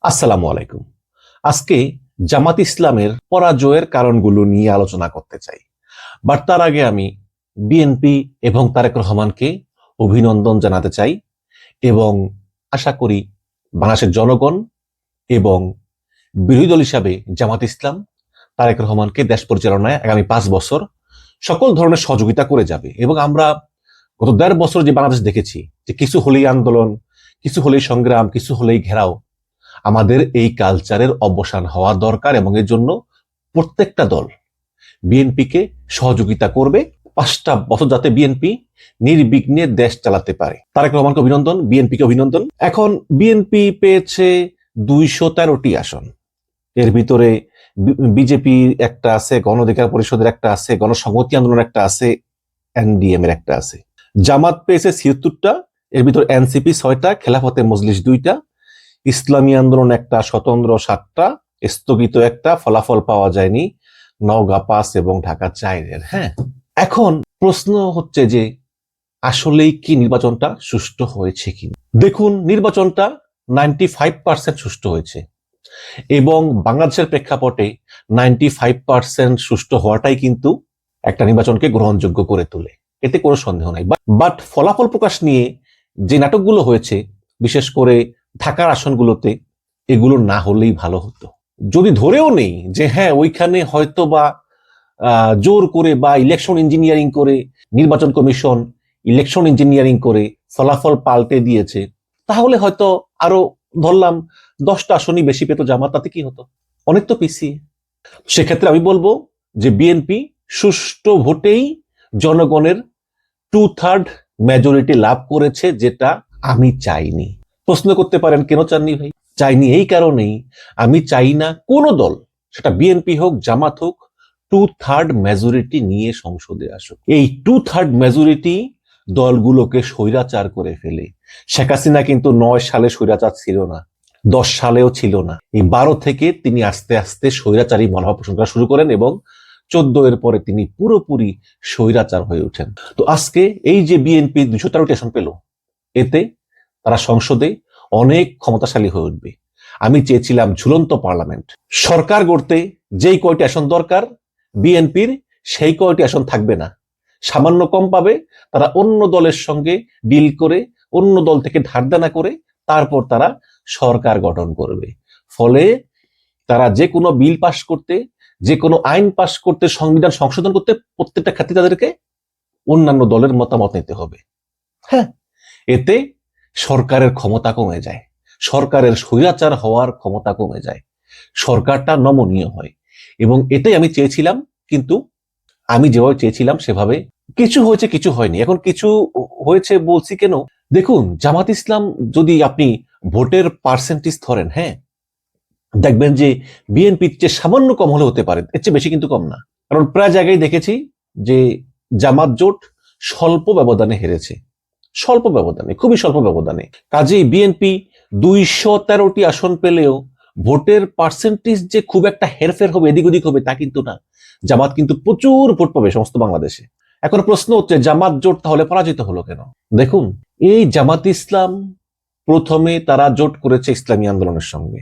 আসসালামু আলাইকুম। আজকে জামাত ইসলামের পরাজয়ের কারণগুলো নিয়ে আলোচনা করতে চাই। বাট তার আগে আমি বিএনপি এবং তারেক রহমানকে অভিনন্দন জানাতে চাই এবং আশা করি বাংলাদেশের জনগণ এবং বিরোধী দল হিসাবে জামাত ইসলাম তারেক রহমানকে দেশ পরিচালনায় আগামী 5 বছর সকল ধরনের সহযোগিতা করে যাবে। এবং আমরা গত 1.5 বছর যে বাংলাদেশ দেখেছি যে কিছু হলেই আন্দোলন, কিছু হলেই সংগ্রাম, কিছু হলেই ঘেরাও, আমাদের এই কালচারের অবসান হওয়া দরকার এবং এর জন্য প্রত্যেকটা দল বিএনপিকে সহযোগিতা করবে। 5টা বছর যাতে বিএনপি নির্বিঘ্নে দেশ চালাতে পারে। তারেক রহমানকে অভিনন্দন, বিএনপিকে অভিনন্দন। এখন বিএনপি পেয়েছে 213টি আসন। এর ভিতরে বিজেপি একটা আছে, গণ অধিকার পরিষদের একটা আছে, গণসংহতি আন্দোলন একটা আছে, এনডিএম এর একটা আছে। জামাত পেয়েছে 76টা, এর ভিতর এনসিপি 6টা, খেলাফতে মজলিস 2টা, ইসলামী আন্দোলন একটা, স্বতন্ত্র 7টা, স্থগিত একটা, ফলাফল পাওয়া যায়নি, নওগাঁ 5 এবং ঢাকা 4। হ্যাঁ, এখন প্রশ্ন হচ্ছে যে আসলেই কি নির্বাচনটা সুষ্ঠু হয়েছে কি? দেখুন, নির্বাচনটা 95% সুষ্ঠু হয়েছে এবং বাংলাদেশের প্রেক্ষাপটে 95% সুষ্ঠু হওয়াটাই কিন্তু একটা নির্বাচনকে গ্রহণযোগ্য করে তোলে, এতে কোনো সন্দেহ নাই। বাট ফলাফল প্রকাশ নিয়ে যে নাটকগুলো হয়েছে, বিশেষ করে ঢাকার আসনগুলোতে, এগুলো না হলেই ভালো হতো। যদি ধরেও নেই যে হ্যাঁ ওইখানে হয়তো বা জোর করে বা ইলেকশন ইঞ্জিনিয়ারিং করে নির্বাচন কমিশন ইলেকশন ইঞ্জিনিয়ারিং করে ফলাফল পাল্টে দিয়েছে, তাহলে হয়তো আরো ধরলাম 10টা আসনই বেশি পেত জামাত, তাতে কি হতো? অনেক তো পিছিয়ে। সেক্ষেত্রে আমি বলবো যে বিএনপি সুষ্ঠু ভোটেই জনগণের 2/3 মেজরিটি লাভ করেছে, যেটা আমি চাইনি। প্রশ্ন করতে পারেন কেন চাননি ভাই? চাইনি এই কারণেই, আমি চাই না কোনো দল, সেটা বিএনপি হোক জামাত হোক, 2/3 মেজরিটি নিয়ে সংসদে আসুক। এই 2/3 মেজরিটি দলগুলোকে স্বৈরাচার করে ফেলে। শেখ হাসিনা কিন্তু 9 সালে স্বৈরাচার ছিল না, 10 সালেও ছিল না। এই 12 থেকে তিনি আস্তে আস্তে স্বৈরাচারী মনোভাব পোষণ করা শুরু করেন এবং 14 এর পরে তিনি পুরোপুরি স্বৈরাচার হয়ে ওঠেন। তো আজকে এই যে বিএনপি 213টি আসন পেল, এতে তারা সংসদে অনেক ক্ষমতাশালী হয়ে উঠবে। আমি চেয়েছিলাম ঝুলন্ত পার্লামেন্ট। সরকার গড়তে যেই কয়টি আসন দরকার বিএনপির, সেই কয়টি আসন থাকবে না, সামান্য কম পাবে। তারা অন্য দলের সঙ্গে ডিল করে, অন্য দল থেকে ধার দেনা করে তারপর তারা সরকার গঠন করবে। ফলে তারা যে কোনো বিল পাশ করতে, যে কোনো আইন পাশ করতে, সংবিধান সংশোধন করতে, প্রত্যেকটা ক্ষেত্রে তাদেরকে অন্যান্য দলের মতামত নিতে হবে। হ্যাঁ, এতে সরকারের ক্ষমতা কমে যায়, সরকারের স্বৈরাচার হওয়ার ক্ষমতা কমে যায়, সরকারটা নমনীয় হয়। এবং এটাই আমি চেয়েছিলাম, কিন্তু আমি যেভাবে চেয়েছিলাম সেভাবে কিছু হয়েছে, কিছু হয়নি। এখন কিছু হয়েছে বলছি কেন? দেখুন, জামাত ইসলাম যদি আপনি ভোটের পার্সেন্টেজ ধরেন, হ্যাঁ, দেখবেন যে বিএনপির চেয়ে সামান্য কম হলে হতে পারে, এর চেয়ে বেশি কিন্তু কম না। কারণ প্রায় জায়গায় দেখেছি যে জামাত জোট স্বল্প ব্যবধানে হেরেছে, স্বল্প ব্যবধানে, খুবই স্বল্প ব্যবধানে। কাজেই বিএনপি 213টি আসন পেলেও ভোটের পার্সেন্টেজ যে খুব একটা হেরফের হবে, এদিক ওদিক হবে, তা কিন্তু না। জামাত কিন্তু প্রচুর ভোট পাবে সমস্ত বাংলাদেশে। এখন প্রশ্ন হচ্ছে জামাত জোট তাহলে পরাজিত হলো কেন? দেখুন, এই জামাত ইসলাম প্রথমে তারা জোট করেছে ইসলামী আন্দোলনের সঙ্গে,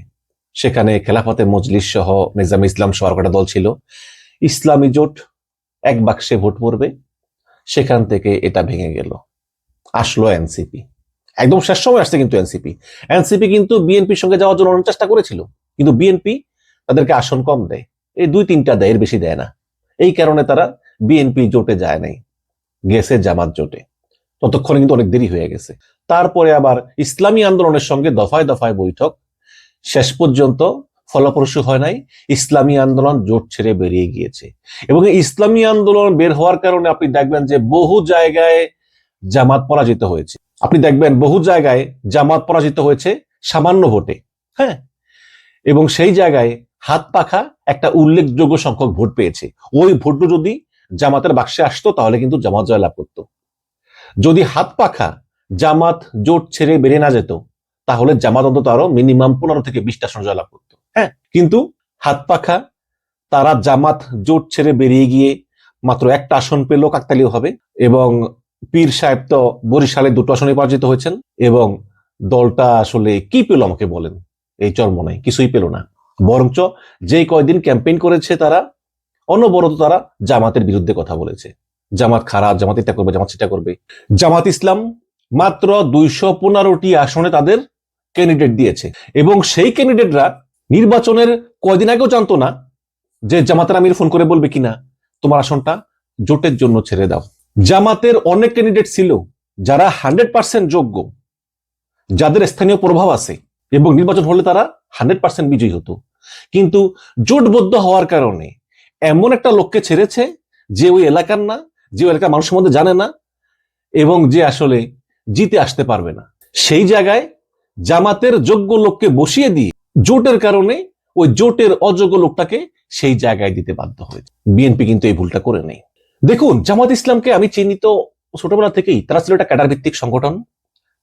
সেখানে খেলাফতে মজলিস সহ নিজাম ইসলাম সহ কটা দল ছিল। ইসলামী জোট এক বাক্সে ভোট পড়বে, সেখান থেকে এটা ভেঙে গেল, আসলো এনসিপি। একদম শেষ সময় আসছে কিন্তু এনসিপি কিন্তু বিএনপির সঙ্গে যাওয়ার জন্য অনেক চেষ্টা করেছিল, কিন্তু বিএনপি তাদেরকে আসন কম দেয়, এই 2-3টা দেয়, এর বেশি দেয় না। এই কারণে তারা বিএনপি জোটে যায় নাই, গেছে জামাত জোটে। ততক্ষণে কিন্তু অনেক দেরি হয়ে গেছে। তারপরে আবার ইসলামী আন্দোলনের সঙ্গে দফায় দফায় বৈঠক, শেষ পর্যন্ত ফলপ্রসূ হয় নাই, ইসলামী আন্দোলন জোট ছেড়ে বেরিয়ে গিয়েছে। এবং এই ইসলামী আন্দোলন বের হওয়ার কারণে আপনি দেখবেন যে বহু জায়গায় জামাত পরাজিত হয়েছে। আপনি দেখবেন বহু জায়গায় জামাত পরাজিত হয়েছে সামান্য ভোটে। হ্যাঁ, এবং সেই জায়গায় হাত পাখা একটা উল্লেখযোগ্য সংখ্যক ভোট পেয়েছে। ওই ভোটগুলো যদি জামাতের বাক্সে আসতো তাহলে কিন্তু জামাত জয়লাভ করতো। যদি হাত পাখা জামাত জোট ছেড়ে বেরিয়ে না যেত, তাহলে জামাত অন্তত আরো মিনিমাম 15 থেকে 20টা আসন জয়লাভ করতো। হ্যাঁ, কিন্তু হাত পাখা তারা জামাত জোট ছেড়ে বেরিয়ে গিয়ে মাত্র একটা আসন পেল, কাকতালীয় হবে। এবং পীর সাহেব তো বরিশালে 2টো আসনে পরাজিত হয়েছেন। এবং দলটা আসলে কি পেল আমাকে বলেন? এই চরমোনাই কিছুই পেল না, বরঞ্চ যে কয়দিন ক্যাম্পেইন করেছে তারা অনবরত তারা জামাতের বিরুদ্ধে কথা বলেছে। জামাত খারাপ, জামাত এটা করবে, জামাত সেটা করবে। জামাত ইসলাম মাত্র 215টি আসনে তাদের ক্যান্ডিডেট দিয়েছে, এবং সেই ক্যান্ডিডেটরা নির্বাচনের কয়দিন আগেও জানতো না যে জামাতের আমির ফোন করে বলবে কিনা তোমার আসনটা জোটের জন্য ছেড়ে দাও। জামাতের অনেক ক্যান্ডিডেট ছিল যারা 100% যোগ্য, যাদের স্থানীয় প্রভাব আছে, এবং নির্বাচন হলে তারা 100% বিজয়ী হতো, কিন্তু জোটবদ্ধ হওয়ার কারণে এমন একটা লোককে ছেড়েছে যে ওই এলাকার না, যে ওই এলাকার মানুষ সম্বন্ধে জানে না, এবং যে আসলে জিতে আসতে পারবে না। সেই জায়গায় জামাতের যোগ্য লোককে বসিয়ে দিয়ে জোটের কারণে ওই জোটের অযোগ্য লোকটাকে সেই জায়গায় দিতে বাধ্য হয়েছে। বিএনপি কিন্তু এই ভুলটা করে নেই। দেখুন, জামাত ইসলামকে আমি চিনি তো ছোটবেলা থেকেই, তারা ছিল একটা ক্যাডার ভিত্তিক সংগঠন,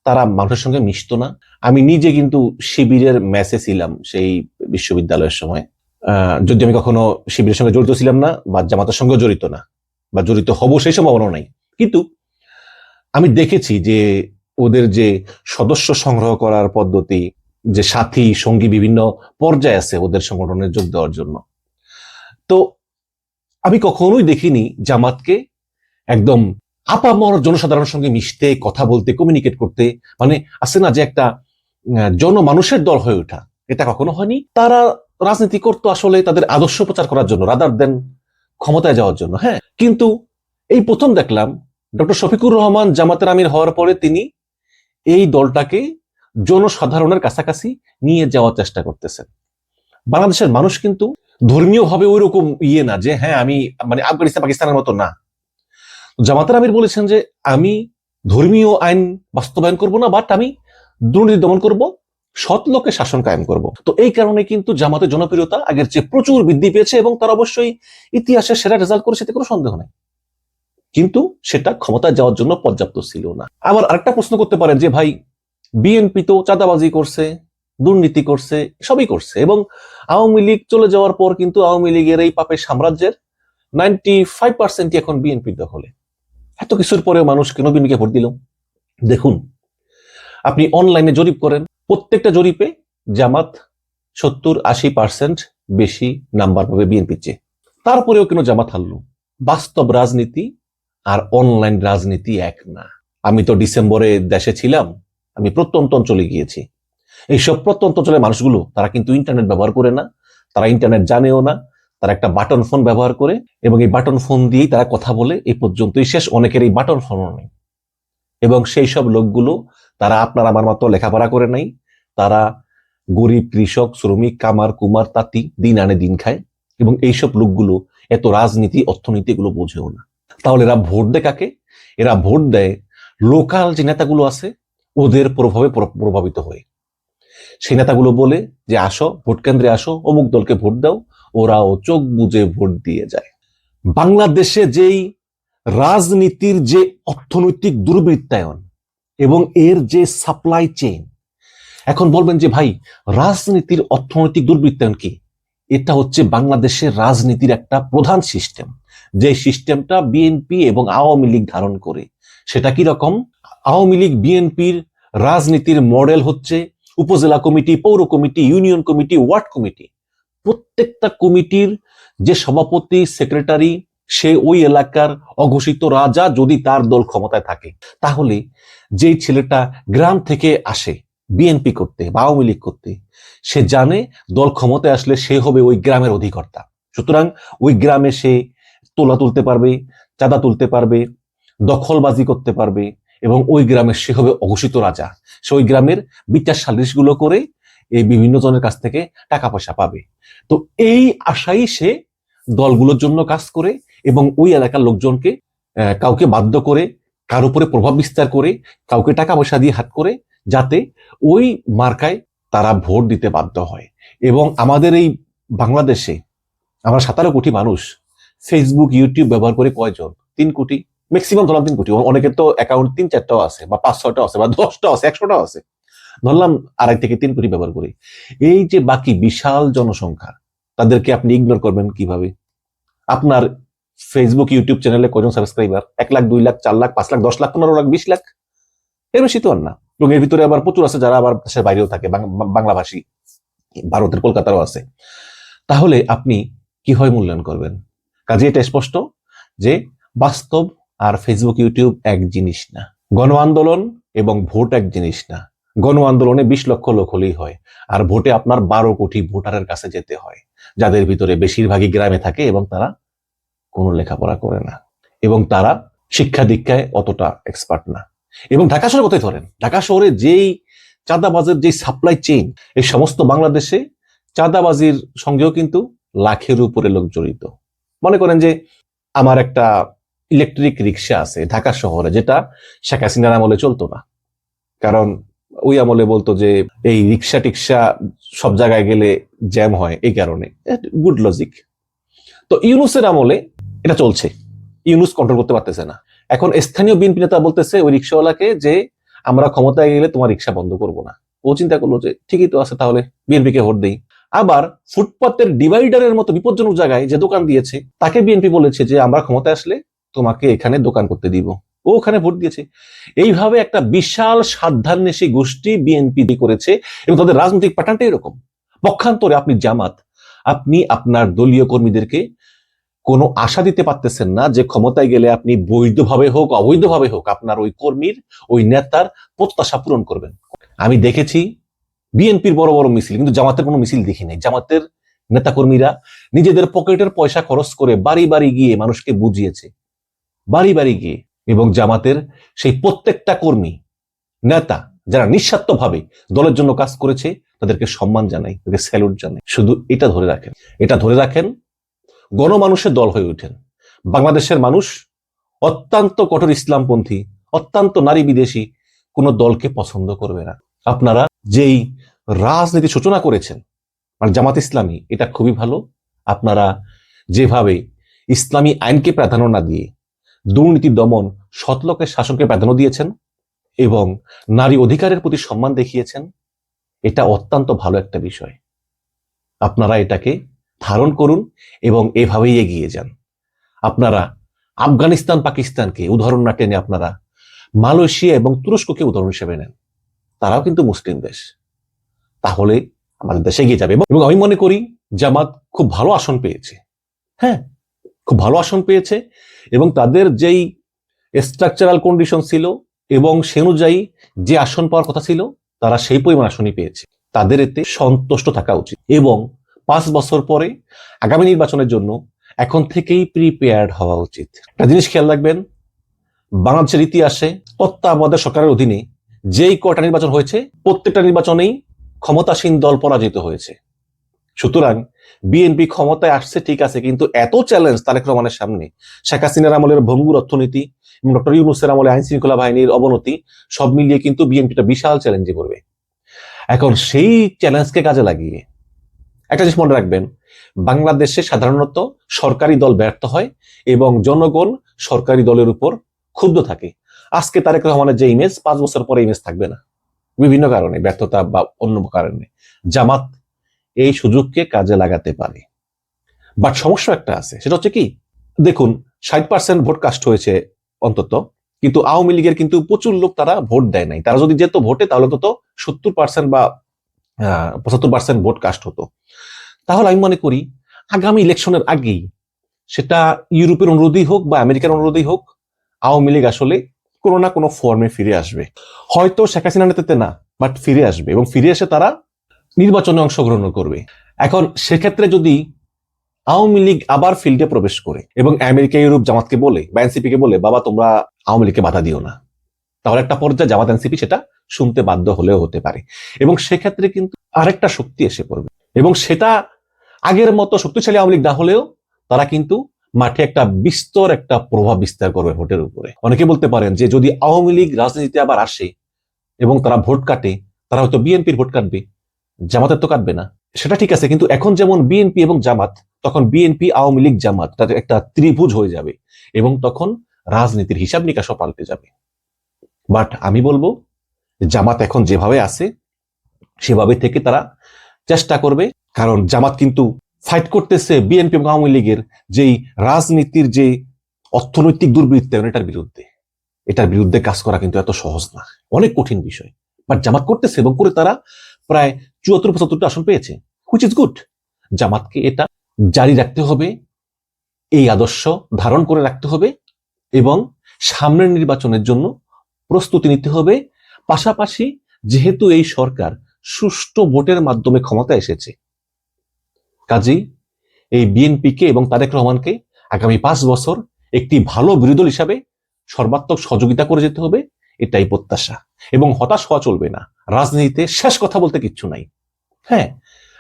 তারা মানুষের সঙ্গে মিশতো না। আমি নিজে কিন্তু শিবিরের ম্যাচে ছিলাম সেই বিশ্ববিদ্যালয়ের সময়, যদি আমি কখনো শিবিরের সঙ্গে জড়িত ছিলাম না বা জামাতের সঙ্গে জড়িত না বা জড়িত হব সেই সম্ভাবনা নাই, কিন্তু আমি দেখেছি যে ওদের যে সদস্য সংগ্রহ করার পদ্ধতি, যে সাথী সঙ্গী বিভিন্ন পর্যায়ে আছে ওদের সংগঠনে যোগ দেওয়ার জন্য। তো আমি কখনোই দেখিনি জামাতকে একদম আপামর জনসাধারণের সঙ্গে মিশতে, কথা বলতে, কমিউনিকেট করতে, মানে আছে না যে একটা জনমানুষের দল হয়ে ওঠা, এটা কখনো হয়নি। তারা রাজনীতি করতো আসলে তাদের আদর্শ প্রচার করার জন্য, রাদার দেন ক্ষমতায় যাওয়ার জন্য। হ্যাঁ, কিন্তু এই প্রথম দেখলাম ডক্টর শফিকুর রহমান জামাতের আমির হওয়ার পরে তিনি এই দলটাকে জনসাধারণের কাছাকাছি নিয়ে যাওয়ার চেষ্টা করতেছেন। বাংলাদেশের মানুষ কিন্তু ধর্মীয় ভাবে ওই রকম না যে হ্যাঁ আমি মানে আফগানিস্তান পাকিস্তানের মতো না। জামাতের আমির বলেছেন যে আমি ধর্মীয় আইন বাস্তবায়ন করব না, বাট আমি দুর্নীতি দমন করব, সৎ লোকের শাসন কায়েম করব। তো এই কারণে কিন্তু জামাতের জনপ্রিয়তা আগের চেয়ে প্রচুর বৃদ্ধি পেয়েছে, এবং তারা অবশ্যই ইতিহাসের সেরা রেজাল্ট করেছে, এতে কোনো সন্দেহ নাই। কিন্তু সেটা ক্ষমতায় যাওয়ার জন্য পর্যাপ্ত ছিল না। আবার আরেকটা প্রশ্ন করতে পারেন যে ভাই, বিএনপি তো চাঁদাবাজি করছে, দুর্নীতি করছে, সবই করছে, এবং আওয়ামী লীগ চলে যাওয়ার পর কিন্তু আওয়ামী লীগের এই পাপের সাম্রাজ্যের 95% এখন বিএনপির দখলে। এত কিছুর পরেও মানুষ কেন বিএনপিকে ভোট দিল? দেখুন, আপনি অনলাইনে জরিপ করেন, প্রত্যেকটা জরিপে জামাত 70-80% বেশি নাম্বার পাবে বিএনপির চেয়ে। তারপরেও কেন জামাত হারলো? বাস্তব রাজনীতি আর অনলাইন রাজনীতি এক না। আমি তো ডিসেম্বরে দেশে ছিলাম, আমি প্রত্যন্ত অঞ্চলে গিয়েছি। এইসব প্রত্যন্ত অঞ্চলের মানুষগুলো তারা কিন্তু ইন্টারনেট ব্যবহার করে না, তারা ইন্টারনেট জানেও না, তারা একটা বাটন ফোন ব্যবহার করে, এবং এই বাটন ফোন দিয়েই তারা কথা বলে, এই পর্যন্তই শেষ। অনেকের এই বাটন ফোনও নেই, এবং সেই সব লোকগুলো তারা আপনার আমার মতো লেখাপড়া করে নাই, তারা গরিব কৃষক, শ্রমিক, কামার কুমার তাঁতি, দিন আনে দিন খায়, এবং এইসব লোকগুলো এত রাজনীতি অর্থনীতি এগুলো বোঝেও না। তাহলে এরা ভোট দেয় কাকে? এরা ভোট দেয় লোকাল যে নেতাগুলো আছে ওদের প্রভাবে প্রভাবিত হয়ে। সেই নেতাগুলো বলে যে আসো ভোট কেন্দ্রে আসো, অমুক দলকে ভোট দাও, ওরাও চোখ বুজে ভোট দিয়ে যায়। বাংলাদেশে যেই রাজনীতির যে অর্থনৈতিক দুর্বৃত্তায়ন এবং এর যে সাপ্লাই চেইন, এখন বলবেন যে ভাই রাজনীতির অর্থনৈতিক দুর্বৃত্তায়ন কি? এটা হচ্ছে বাংলাদেশের রাজনীতির একটা প্রধান সিস্টেম, যে সিস্টেমটা বিএনপি এবং আওয়ামী লীগ ধারণ করে। সেটা কি রকম? আওয়ামী লীগ বিএনপির রাজনীতির মডেল হচ্ছে উপজেলা কমিটি, পৌর committee, union committee, word committee. প্রত্যেকটা কমিটির যে সভাপতি, সেক্রেটারি, সে ওই এলাকার অঘোষিত রাজা। যদি তার দল ক্ষমতায় থাকে, তাহলে যেই ছেলেটা গ্রাম থেকে আসে বিএনপি করতে বা আওয়ামী লীগ করতে, সে জানে দল ক্ষমতায় আসলে সে হবে ওই গ্রামের অধিকর্তা। সুতরাং ওই গ্রামে সে তোলা তুলতে পারবে, চাঁদা তুলতে পারবে, দখলবাজি করতে পারবে, এবং ওই গ্রামের সে হবে অঘোষিত রাজা। সে ওই গ্রামের বিচার সালিশগুলো করে এই বিভিন্ন জনের কাছ থেকে টাকা পয়সা পাবে। তো এই আশাই সে দলগুলোর জন্য কাজ করে, এবং ওই এলাকার লোকজনকে কাউকে বাধ্য করে, কার উপরে প্রভাব বিস্তার করে, কাউকে টাকা পয়সা দিয়ে হাত করে, যাতে ওই মার্কায় তারা ভোট দিতে বাধ্য হয়। এবং আমাদের এই বাংলাদেশে আমরা 17 কোটি মানুষ, ফেসবুক ইউটিউব ব্যবহার করে কয়জন? 3 কোটি, ম্যাক্সিমাম ধরলাম 3 কোটি। অনেকের তো অ্যাকাউন্ট 3-4টাও আছে, বা 5-6টা আছে, বা 10টা আছে, 100টাও আছে, ধরলাম 2.5 থেকে 3 কোটি ব্যবহার করি। এই যে বাকি বিশাল জনসংখ্যা, তাদেরকে আপনি ইগনোর করবেন কিভাবে? আপনার ফেসবুক ইউটিউব চ্যানেলে কজন সাবস্ক্রাইবার? 1 লাখ, 2 লাখ, 4 লাখ, 5 লাখ, 10 লাখ, 15 লাখ, 20 লাখ, এর বেশি তো আর না। এবং এর ভিতরে আবার প্রচুর আছে যারা আবার দেশের বাইরেও থাকে, বাংলাভাষী। ভারতের কলকাতারও আছে। তাহলে আপনি কিভাবে মূল্যায়ন করবেন? কাজে এটা স্পষ্ট যে বাস্তব আর ফেসবুক ইউটিউব এক জিনিস না, গণ আন্দোলন এবং ভোট এক জিনিস না। গণ আন্দোলনে 20 লক্ষ লোক হলেই হয়, আর ভোটে আপনার 12 কোটি ভোটারের কাছে যেতে হয়, যাদের ভিতরে বেশিরভাগই গ্রামে থাকে এবং তারা কোনো লেখাপড়া করে না এবং তারা শিক্ষা দীক্ষায় অতটা এক্সপার্ট না। এবং ঢাকা শহরের কথাই ধরেন, ঢাকা শহরে যেই চাঁদাবাজের যে সাপ্লাই চেইন, এই সমস্ত বাংলাদেশে চাঁদাবাজির সঙ্গেও কিন্তু লাখের উপরে লোক জড়িত। মনে করেন যে আমার একটা ইলেকট্রিক রিক্সা আছে ঢাকা শহরে, যেটা শেখ হাসিনার আমলে চলতো না, কারণ ওই আমলে বলতো যে এই রিক্সা টিক্সা সব জায়গায় গেলে জ্যাম হয়, এই কারণে। Good logic. তো ইউনূসের আমলে এটা চলছে, ইউনূস কন্ট্রোল করতে পারতেছে না। এখন স্থানীয় বিএনপি নেতা বলতেছে ওই রিক্সাওয়ালাকে যে আমরা ক্ষমতায় গেলে তোমার রিক্সা বন্ধ করবো না। ও চিন্তা করলো যে ঠিকই তো আছে, তাহলে বিএনপি কে ভোট দেই। আবার ফুটপাতের ডিভাইডারের মতো বিপজ্জনক জায়গায় যে দোকান দিয়েছে, তাকে বিএনপি বলেছে যে আমরা ক্ষমতায় আসলে তোমাকে এখানে দোকান করতে দিব, ও ওখানে ভোট দিয়েছে। এইভাবে একটা বিশাল সাধ্যান্বেষী গোষ্ঠী বিএনপি করেছে এবং তাদের রাজনৈতিক প্যাটার্নটা এরকম। পক্ষান্তরে আপনি জামাত, আপনি আপনার দলীয় কর্মীদেরকে কোনো আশা দিতে পারতেছেন না যে ক্ষমতায় গেলে আপনি বৈধভাবে হোক অবৈধভাবে হোক আপনার ওই কর্মীর, ওই নেতার প্রত্যাশা পূরণ করবেন। আমি দেখেছি বিএনপির বড় বড় মিছিল, কিন্তু জামাতের কোনো মিছিল দেখি নাই। জামাতের নেতাকর্মীরা নিজেদের পকেটের পয়সা খরচ করে বাড়ি বাড়ি গিয়ে মানুষকে বুঝিয়েছে, বাড়ি বাড়ি গিয়ে। এবং জামাতের সেই প্রত্যেকটা কর্মী, নেতা যারা নিঃস্বার্থভাবে দলের জন্য কাজ করেছে, তাদেরকে সম্মান জানাই, তাদেরকে স্যালুট জানাই। শুধু এটা ধরে রাখেন, এটা ধরে রাখেন, গণমানুষের দল হয়ে ওঠেন। বাংলাদেশের মানুষ অত্যন্ত কঠোর ইসলামপন্থী, অত্যন্ত নারী বিদেশী কোন দলকে পছন্দ করবে না। আপনারা যেই রাজনীতি সূচনা করেছেন, মানে জামাত ইসলামী, এটা খুবই ভালো। আপনারা যেভাবে ইসলামী আইনকে প্রাধান্য না দিয়ে দুর্নীতি দমন, সৎলোকের শাসনকে প্রাধান্য দিয়েছেন এবং নারী অধিকারের প্রতি সম্মান দেখিয়েছেন, এটা অত্যন্ত ভালো একটা বিষয়। আপনারা এটাকে ধারণ করুন এবং এভাবেই এগিয়ে যান। আপনারা আফগানিস্তান পাকিস্তানকে উদাহরণ না টেনে আপনারা মালয়েশিয়া এবং তুরস্ককে উদাহরণ হিসেবে নেন, তারাও কিন্তু মুসলিম দেশ। তাহলে আমাদের দেশে এগিয়ে যাবে। এবং আমি মনে করি জামাত খুব ভালো আসন পেয়েছে, হ্যাঁ খুব ভালো আসন পেয়েছে, এবং তাদের যেই স্ট্রাকচারাল কন্ডিশন ছিল এবং সে অনুযায়ী যে আসন পাওয়ার কথা ছিল, তারা সেই পরিমাণ আসনই পেয়েছে। তাদের এতে সন্তুষ্ট থাকা উচিত এবং 5 বছর পরে আগামী নির্বাচনের জন্য এখন থেকেই প্রিপেয়ার্ড হওয়া উচিত। একটা জিনিস খেয়াল রাখবেন, বাংলাদেশের ইতিহাসে তত্ত্বাবধায়ক সরকারের অধীনে যেই কয়টা নির্বাচন হয়েছে, প্রত্যেকটা নির্বাচনেই ক্ষমতাসীন দল পরাজিত হয়েছে। সুতরাং বিএনপি ক্ষমতায় আসছে ঠিক আছে, কিন্তু এত চ্যালেঞ্জ তারেক রহমানের সামনে, শেখ হাসিনার আমলের ভঙ্গুর অর্থনীতি এবং ডক্টর ইউনূসের আমলে আইন শৃঙ্খলা বাহিনীর অবনতি, সব মিলিয়ে কিন্তু বিএনপিটা বিশাল চ্যালেঞ্জে পড়বে। এখন সেই চ্যালেঞ্জকে কাজে লাগিয়ে একটা জিনিস মনে রাখবেন, বাংলাদেশে সাধারণত সরকারি দল ব্যর্থ হয় এবং জনগণ সরকারি দলের উপর ক্ষুব্ধ থাকে। আজকে তারেক রহমানের যে ইমেজ, 5 বছর পরে ইমেজ থাকবে না, বিভিন্ন কারণে, ব্যর্থতা বা অন্য কারণে। জামাত এই সুযোগকে কাজে লাগাতে পারে, বাট সমস্যা একটা আছে, সেটা হচ্ছে কি, দেখুন 60% ভোট কাস্ট হয়েছে অন্তত, কিন্তু আওয়ামী লীগের কিন্তু প্রচুর লোক তারা ভোট দেয় নাই। তারা যদি যেত ভোটে, তাহলে তো 70% বা 75% ভোট কাস্ট হতো। তাহলে আমি মনে করি আগামী ইলেকশনের আগেই, সেটা ইউরোপের অনুরোধই হোক বা আমেরিকার অনুরোধই হোক, আওয়ামী লীগ আসলে কোনো না কোনো ফর্মে ফিরে আসবে। হয়তো শেখ হাসিনার নেতৃত্বে না, বাট ফিরে আসবে এবং ফিরে এসে তারা নির্বাচনে অংশগ্রহণ করবে। এখন সেক্ষেত্রে যদি আওয়ামী লীগ আবার ফিল্ডে প্রবেশ করে এবং আমেরিকা ইউরোপ জামাতকে বলে বা এনসিপি কে বলে, বাবা তোমরা আওয়ামী লীগকে বাধা দিও না, তাহলে একটা পর্যায়ে জামাত এনসিপি সেটা শুনতে বাধ্য হলেও হতে পারে এবং সেক্ষেত্রে কিন্তু আরেকটা শক্তি এসে পড়বে এবং সেটা আগের মতো শক্তিশালী আওয়ামী লীগ না হলেও তারা কিন্তু মাঠে একটা বিস্তর একটা প্রভাব বিস্তার করবে ভোটের উপরে। অনেকে বলতে পারেন যে যদি আওয়ামী লীগ রাজনীতিতে আবার আসে এবং তারা ভোট কাটে, তারা হয়তো বিএনপির ভোট কাটবে, জামাতের তো কাটবে না। সেটা ঠিক আছে, কিন্তু এখন যেমন বিএনপি এবং জামাত, তখন বিএনপি আওয়ামী লীগ জামাত তাদের একটা ত্রিভুজ হয়ে যাবে এবং তখন রাজনীতির হিসাব নিকাশও পাল্টে যাবে। বাট আমি বলবো জামাত এখন যেভাবে আছে সেভাবে থেকে তারা চেষ্টা করবে, কারণ জামাত কিন্তু ফাইট করতেছে বিএনপি এবং আওয়ামী লীগের যেই রাজনীতির যে অর্থনৈতিক দুর্বৃত্তায়ন, এটার বিরুদ্ধে কাজ করা কিন্তু এত সহজ না, অনেক কঠিন বিষয়। বাট জামাত করতেছে এবং করে তারা প্রায় 74-75টা আসন পেয়েছে, হুইচ ইজ গুড। জামাতকে এটা জারি রাখতে হবে, এই আদর্শ ধারণ করে রাখতে হবে এবং সামনের নির্বাচনের জন্য প্রস্তুতি নিতে হবে। পাশাপাশি যেহেতু এই সরকার সুষ্ঠু ভোটের মাধ্যমে ক্ষমতা এসেছে, কাজেই এই বিএনপিকে এবং তারেক রহমানকে আগামী 5 বছর একটি ভালো বিরোধী দল হিসাবে সর্বাত্মক সহযোগিতা করে যেতে হবে, এটাই প্রত্যাশা। এবং হতাশ হওয়া চলবে না। রাজনীতিতে শেষ কথা বলতে কিচ্ছু নাই। হ্যাঁ,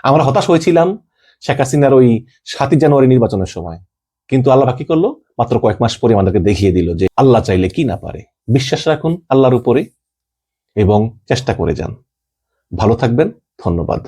আমরা হতাশ হয়েছিলাম শেখ হাসিনার ওই 7 জানুয়ারি নির্বাচনের সময়, কিন্তু আল্লাহ কি করলো, মাত্র কয়েক মাস পরে আমাদেরকে দেখিয়ে দিল যে আল্লাহ চাইলে কি না পারে। বিশ্বাস রাখুন আল্লাহর উপরে এবং চেষ্টা করে যান। ভালো থাকবেন, ধন্যবাদ।